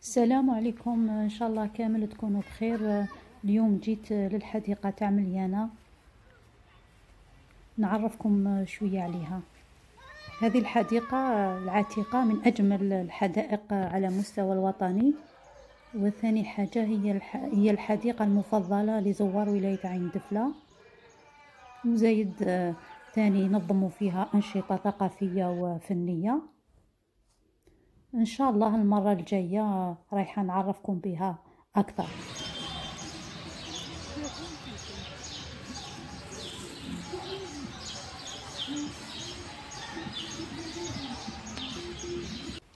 السلام عليكم، ان شاء الله كامل تكونوا بخير. اليوم جيت للحديقة تاع مليانة نعرفكم شوية عليها. هذه الحديقة العتيقة من أجمل الحدائق على مستوى الوطني، وثاني حاجة هي الحديقة المفضلة لزوار ولاية عين دفلة، وزايد ثاني نظموا فيها أنشطة ثقافية وفنية. إن شاء الله المرة الجاية رايحة نعرفكم بها أكثر.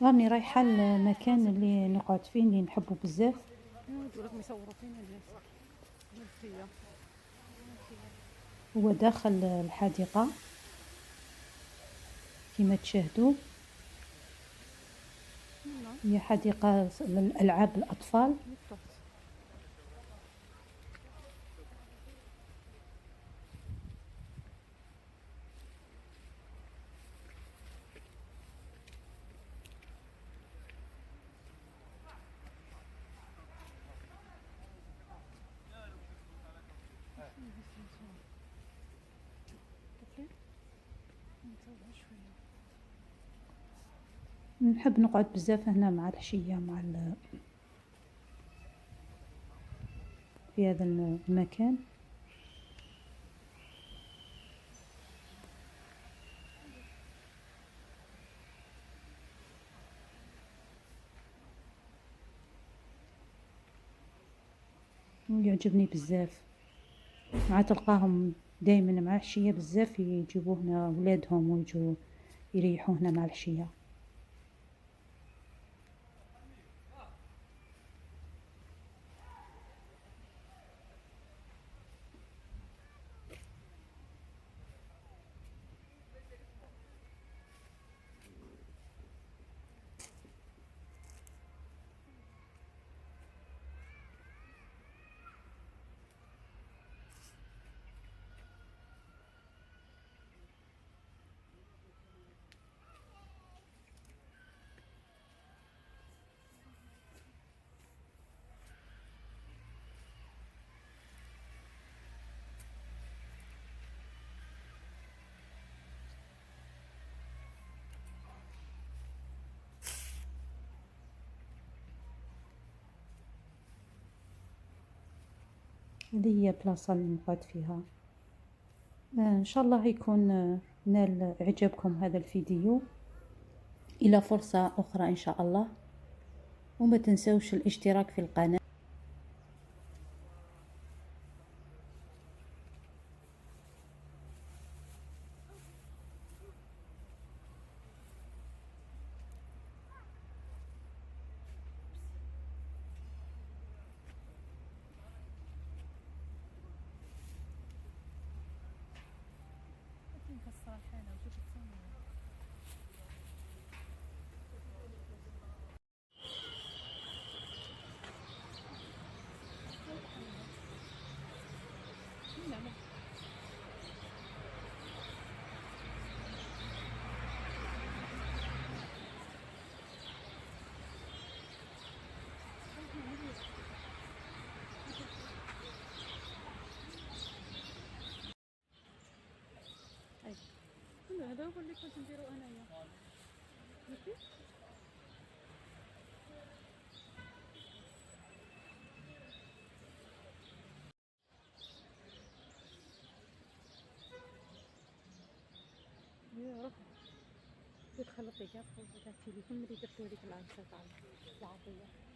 راني رايحة المكان اللي نقعد فيه اللي نحبه بزاف. هو داخل الحديقة كما تشاهدوا، هي حديقة للألعاب الأطفال. نحب نقعد بزاف هنا مع العشية في هذا المكان. يعجبني بزاف، مع تلقاهم دايما مع العشية بزاف يجيبوا هنا ولادهم ويجوا يريحوا هنا مع العشية. هذه هي بلاصة اللي نقعد فيها. إن شاء الله يكون نال إعجابكم هذا الفيديو. إلى فرصة أخرى إن شاء الله، وما تنسوش الاشتراك في القناة. هذا هو اللي كنت نديرو انايا. روح تخلطي كاع تاع التليفون ملي درتو هذيك العيشه تاع العطيه.